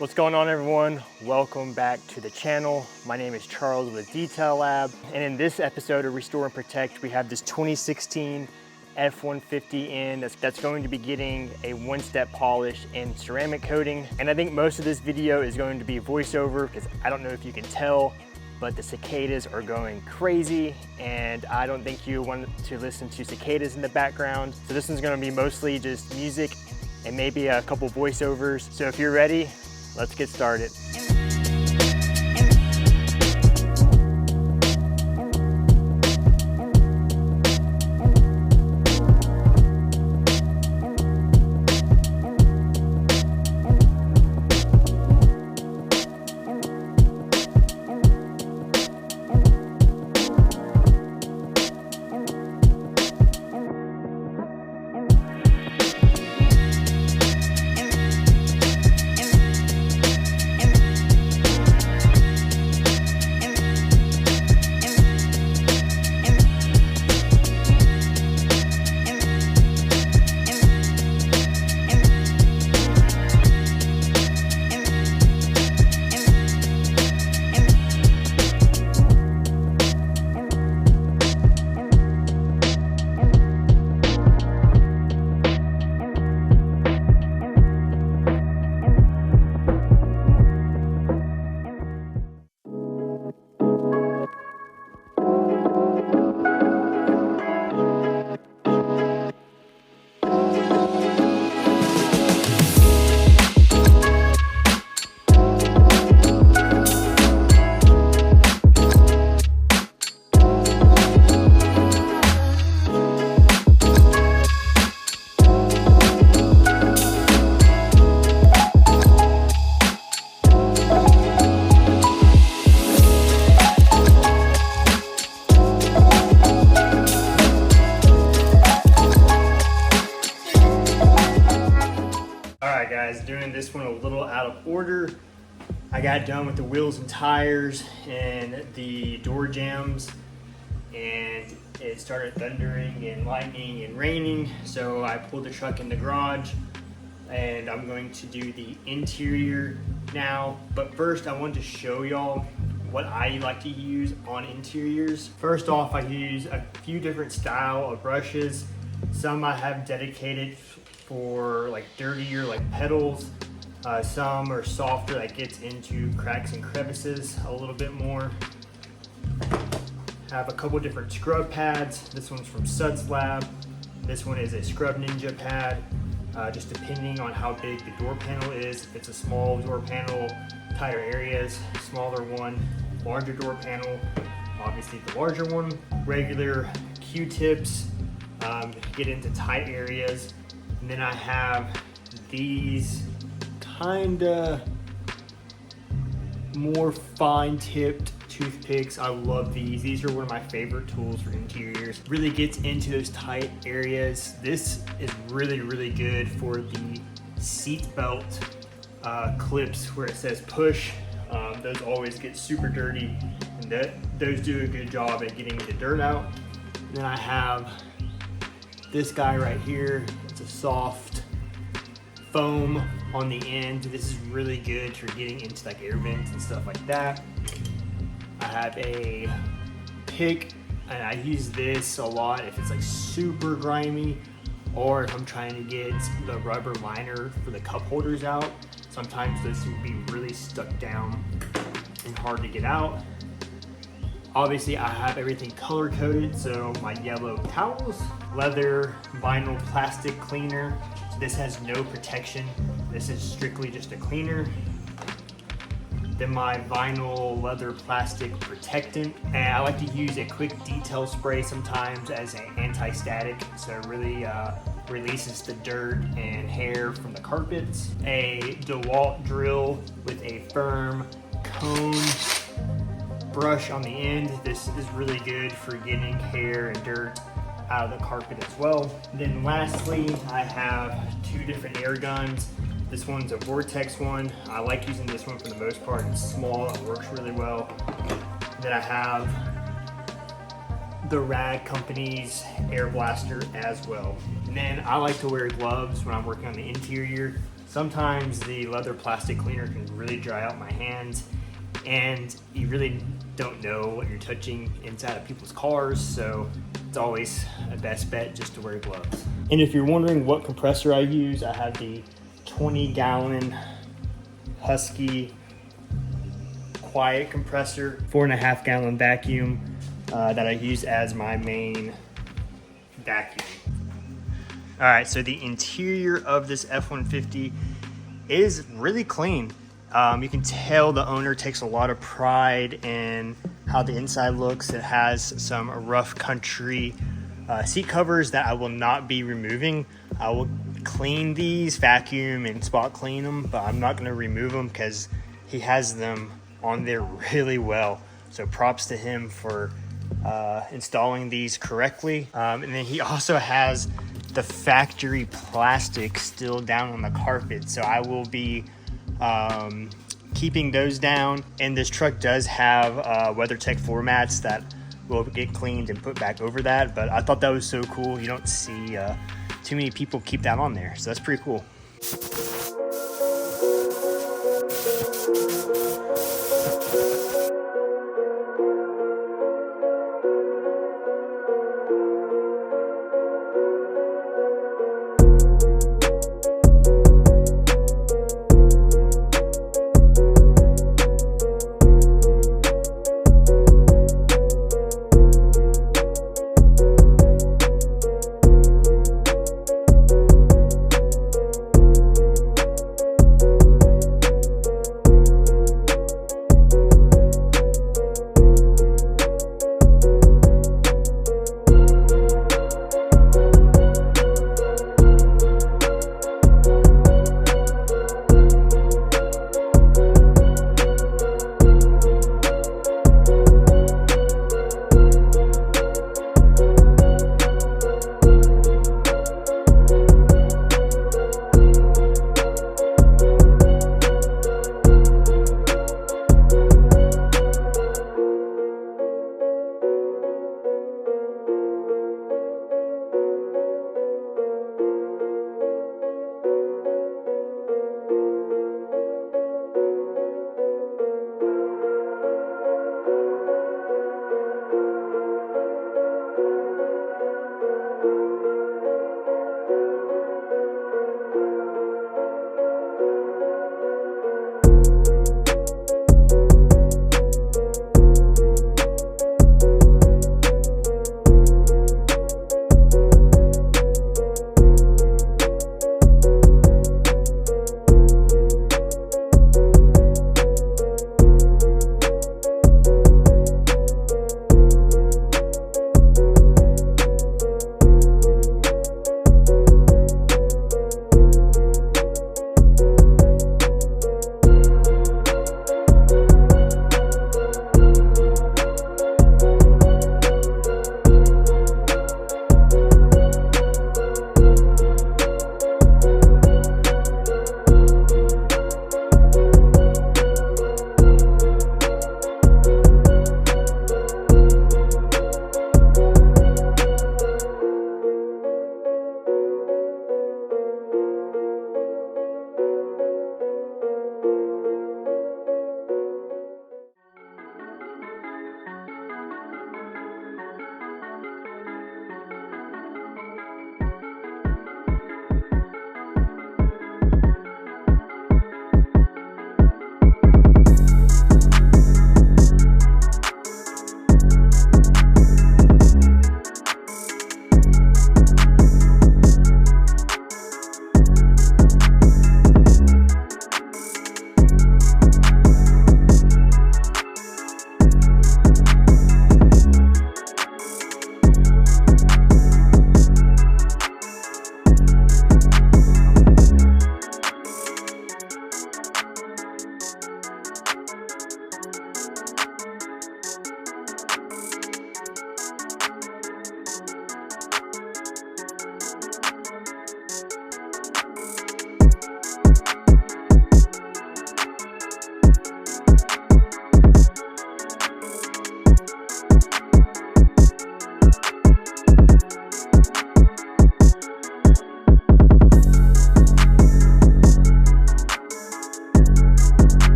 What's going on, everyone? Welcome back to the channel. My name is Charles with Detail Lab, and in this episode of Restore and Protect, we have this 2016 F150 in that's going to be getting a one-step polish and ceramic coating. And I think most of this video is going to be voiceover because I don't know if you can tell, but the cicadas are going crazy, and I don't think you want to listen to cicadas in the background. So this one's going to be mostly just music and maybe a couple voiceovers. So if you're ready, let's get started. Alright guys, doing this one a little out of order. I got done with the wheels and tires and the door jambs, and it started thundering and lightning and raining, so I pulled the truck in the garage and I'm going to do the interior now. But first I want to show y'all what I like to use on interiors. First off, I use a few different style of brushes. Some I have dedicated for like dirtier like petals. Some are softer, that gets into cracks and crevices a little bit more. Have a couple different scrub pads. This one's from Suds Lab. This one is a Scrub Ninja pad. Just depending on how big the door panel is. If it's a small door panel, tighter areas, smaller one, larger door panel, obviously the larger one. Regular Q-tips, get into tight areas. And then I have these kinda more fine-tipped toothpicks. I love these. These are one of my favorite tools for interiors. Really gets into those tight areas. This is really, really good for the seat belt clips where it says push. Those always get super dirty, and those do a good job at getting the dirt out. And then I have this guy right here. It's a soft foam on the end. This is really good for getting into like air vents and stuff like that. I have a pick, and I use this a lot if it's like super grimy, or if I'm trying to get the rubber liner for the cup holders out. Sometimes those can be really stuck down and hard to get out. Obviously I have everything color coded, so my yellow towels, leather, vinyl, plastic cleaner. So this has no protection. This is strictly just a cleaner. Then my vinyl, leather, plastic protectant. And I like to use a quick detail spray sometimes as an anti-static, so it really releases the dirt and hair from the carpets. A DeWalt drill with a firm cone brush on the end. This is really good for getting hair and dirt out of the carpet as well. Then lastly, I have two different air guns. This one's a Vortex one. I like using this one for the most part. It's small, it works really well. Then I have the Rag Company's air blaster as well. And then I like to wear gloves when I'm working on the interior. Sometimes the leather plastic cleaner can really dry out my hands, and you really don't know what you're touching inside of people's cars, so it's always a best bet just to wear gloves. And if you're wondering what compressor I use, I have the 20-gallon Husky quiet compressor, 4.5-gallon vacuum that I use as my main vacuum. All right, so the interior of this F-150 is really clean. You can tell the owner takes a lot of pride in how the inside looks. It has some rough country seat covers that I will not be removing. I will clean these, vacuum and spot clean them, but I'm not gonna remove them because he has them on there really well. So props to him for installing these correctly. And then he also has the factory plastic still down on the carpet. So I will be keeping those down. And this truck does have WeatherTech floor mats that will get cleaned and put back over that. But I thought that was so cool. You don't see too many people keep that on there. So that's pretty cool.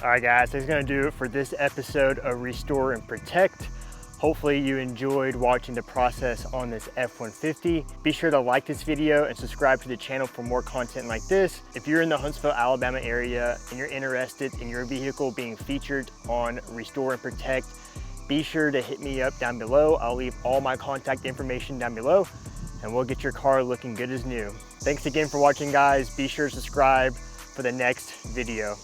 All right guys, that's gonna do it for this episode of Restore and Protect. Hopefully you enjoyed watching the process on this F-150. Be sure to like this video and subscribe to the channel for more content like this. If you're in the Huntsville, Alabama area and you're interested in your vehicle being featured on Restore and Protect, be sure to hit me up down below. I'll leave all my contact information down below and we'll get your car looking good as new. Thanks again for watching guys. Be sure to subscribe for the next video.